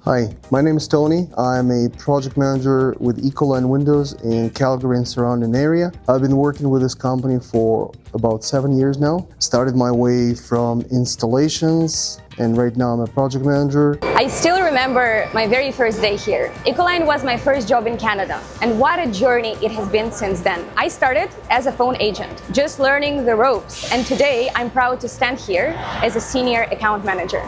Hi, my name is Tony. I'm a project manager with Ecoline Windows in Calgary and surrounding area. I've been working with this company for about 7 years now. Started my way from installations, and right now I'm a project manager. I still remember my very first day here. Ecoline was my first job in Canada, and what a journey it has been since then. I started as a phone agent, just learning the ropes, and today I'm proud to stand here as a senior account manager.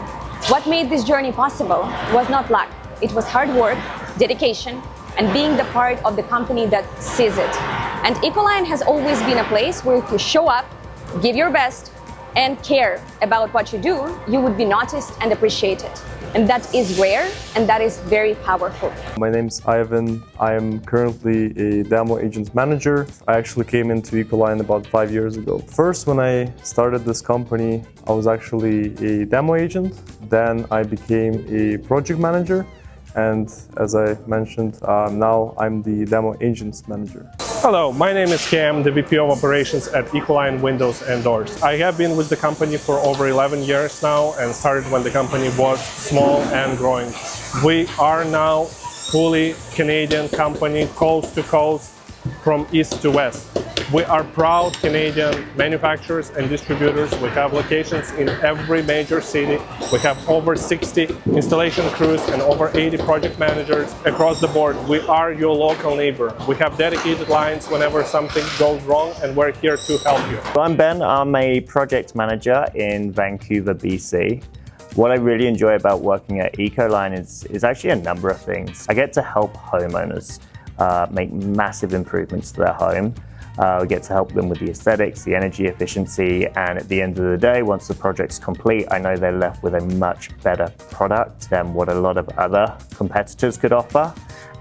What made this journey possible was not luck. It was hard work, dedication, and being the part of the company that sees it. And Ecoline has always been a place where if you show up, give your best, and care about what you do, you would be noticed and appreciated. And that is rare, and that is very powerful. My name's Ivan. I am currently a demo agent manager. I actually came into Ecoline about 5 years ago. First, when I started this company, I was actually a demo agent. Then I became a project manager. And as I mentioned, now I'm the demo agents manager. Hello, my name is Cam, the VP of Operations at Ecoline Windows and Doors. I have been with the company for over 11 years now and started when the company was small and growing. We are now fully Canadian company, coast to coast, from east to west. We are proud Canadian manufacturers and distributors. We have locations in every major city. We have over 60 installation crews and over 80 project managers across the board. We are your local neighbor. We have dedicated lines whenever something goes wrong, and we're here to help you. I'm Ben. I'm a project manager in Vancouver, BC. What I really enjoy about working at Ecoline is actually a number of things. I get to help homeowners make massive improvements to their home. We get to help them with the aesthetics, the energy efficiency, and at the end of the day, once the project's complete, I know they're left with a much better product than what a lot of other competitors could offer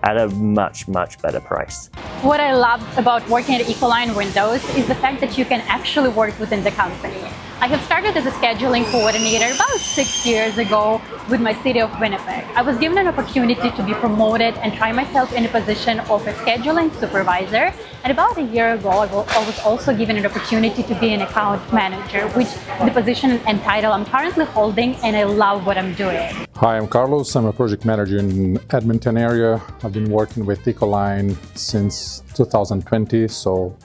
at a much, much better price. What I love about working at Ecoline Windows is the fact that you can actually work within the company. I have started as a scheduling coordinator about 6 years ago with my city of Winnipeg. I was given an opportunity to be promoted and try myself in a position of a scheduling supervisor. And about a year ago, I was also given an opportunity to be an account manager, which the position and title I'm currently holding, and I love what I'm doing. Hi, I'm Carlos. I'm a project manager in Edmonton area. I've been working with Ecoline since 2020, so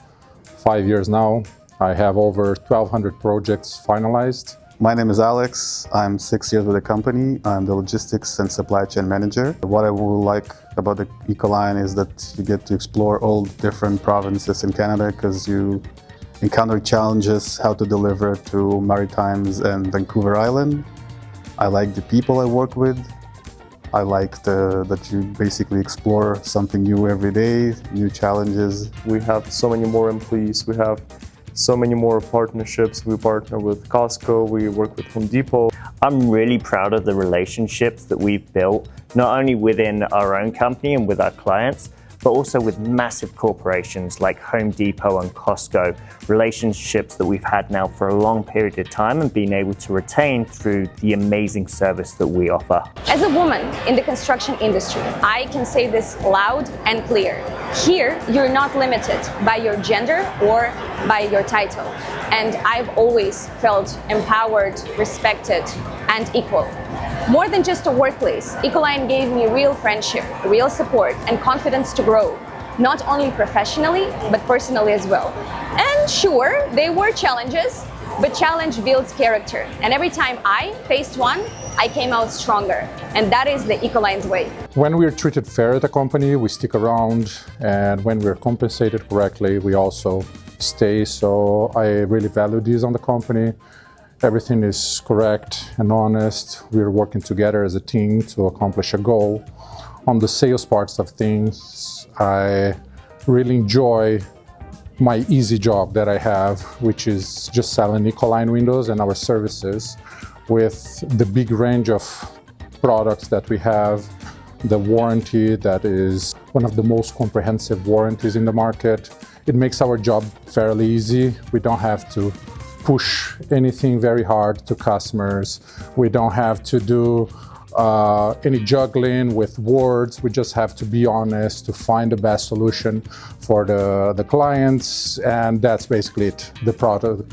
5 years now. I have over 1,200 projects finalized. My name is Alex. I'm 6 years with the company. I'm the logistics and supply chain manager. What I would like about the Ecoline is that you get to explore all different provinces in Canada because you encounter challenges how to deliver to Maritimes and Vancouver Island. I like the people I work with. I like that you basically explore something new every day, new challenges. We have so many more employees. We have so many more partnerships. We partner with Costco, we work with Home Depot. I'm really proud of the relationships that we've built, not only within our own company and with our clients, but also with massive corporations like Home Depot and Costco, relationships that we've had now for a long period of time and been able to retain through the amazing service that we offer. As a woman in the construction industry, I can say this loud and clear. Here, you're not limited by your gender or by your title. And I've always felt empowered, respected, and equal. More than just a workplace, Ecoline gave me real friendship, real support, and confidence to grow, not only professionally, but personally as well. And sure, there were challenges, but challenge builds character. And every time I faced one, I came out stronger. And that is the Ecoline's way. When we're treated fair at a company, we stick around, and when we're compensated correctly, we also stay. So I really value these on the company. Everything is correct and honest. We're working together as a team to accomplish a goal. On the sales parts of things, I really enjoy my easy job that I have, which is just selling Ecoline Windows and our services with the big range of products that we have. The warranty that is one of the most comprehensive warranties in the market. It makes our job fairly easy. We don't have to push anything very hard to customers. We don't have to do any juggling with words. We just have to be honest to find the best solution for the clients, and that's basically it. The product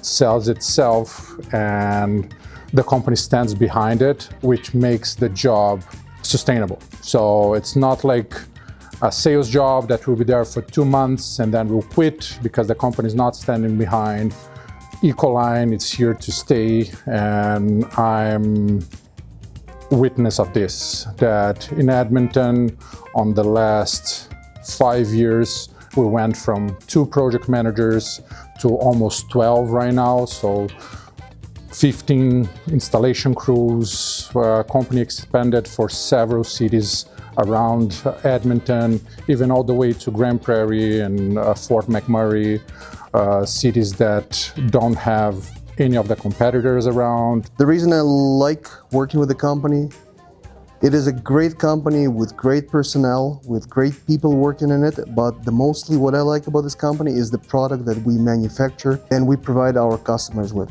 sells itself and the company stands behind it, which makes the job sustainable. So it's not like a sales job that will be there for 2 months and then we'll quit because the company is not standing behind. Ecoline is here to stay, and I'm witness of this, that in Edmonton on the last 5 years we went from 2 project managers to almost 12 right now, so 15 installation crews. Company expanded for several cities around Edmonton, even all the way to Grand Prairie and Fort McMurray, cities that don't have any of the competitors around. The reason I like working with the company, it is a great company with great personnel, with great people working in it, but mostly what I like about this company is the product that we manufacture and we provide our customers with.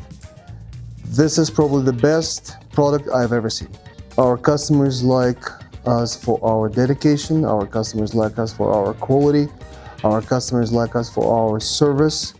This is probably the best product I've ever seen. Our customers like us for our dedication, our customers like us for our quality, our customers like us for our service.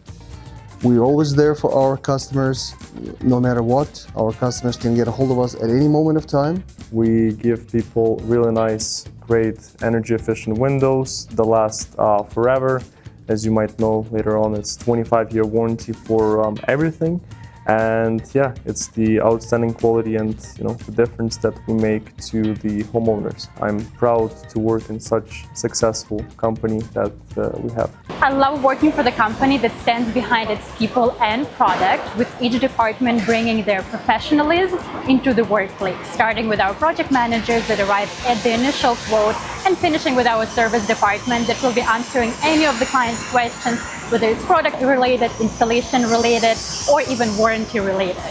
We're always there for our customers, no matter what. Our customers can get a hold of us at any moment of time. We give people really nice, great, energy efficient windows that last forever. As you might know later on, it's 25-year warranty for everything. And yeah, it's the outstanding quality and the difference that we make to the homeowners. I'm proud to work in such successful company that we have. I love working for the company that stands behind its people and product, with each department bringing their professionalism into the workplace, starting with our project managers that arrive at the initial quote and finishing with our service department that will be answering any of the client's questions, whether it's product related, installation related, or even warranty related.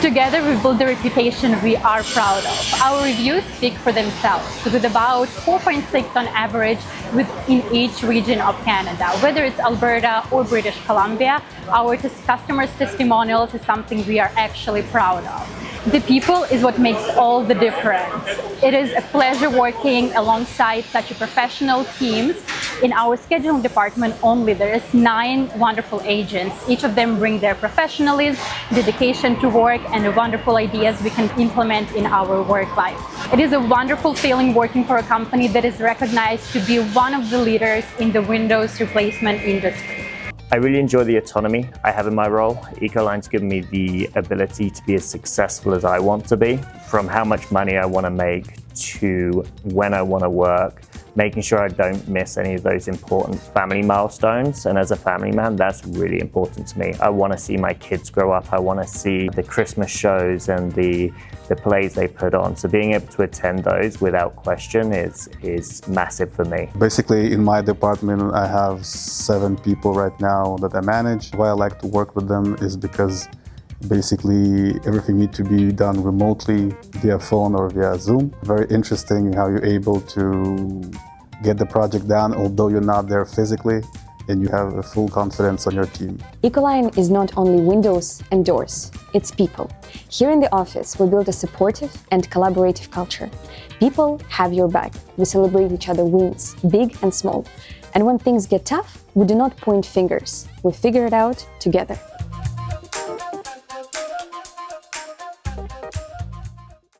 Together we build the reputation we are proud of. Our reviews speak for themselves, with about 4.6 on average within each region of Canada. Whether it's Alberta or British Columbia, our customers' testimonials is something we are actually proud of. The people is what makes all the difference. It is a pleasure working alongside such a professional teams. In our scheduling department only, there is 9 wonderful agents. Each of them bring their professionalism, dedication to work, and wonderful ideas we can implement in our work life. It is a wonderful feeling working for a company that is recognized to be one of the leaders in the windows replacement industry. I really enjoy the autonomy I have in my role. Ecoline's given me the ability to be as successful as I want to be, from how much money I want to make to when I want to work, making sure I don't miss any of those important family milestones. And as a family man, that's really important to me. I want to see my kids grow up. I want to see the Christmas shows and the plays they put on. So being able to attend those without question is massive for me. Basically, in my department, I have 7 people right now that I manage. Why I like to work with them is because basically everything needs to be done remotely via phone or via Zoom. Very interesting how you're able to get the project done although you're not there physically, and you have a full confidence on your team. Ecoline is not only windows and doors, it's people. Here in the office, we build a supportive and collaborative culture. People have your back. We celebrate each other's wins, big and small. And when things get tough, we do not point fingers. We figure it out together.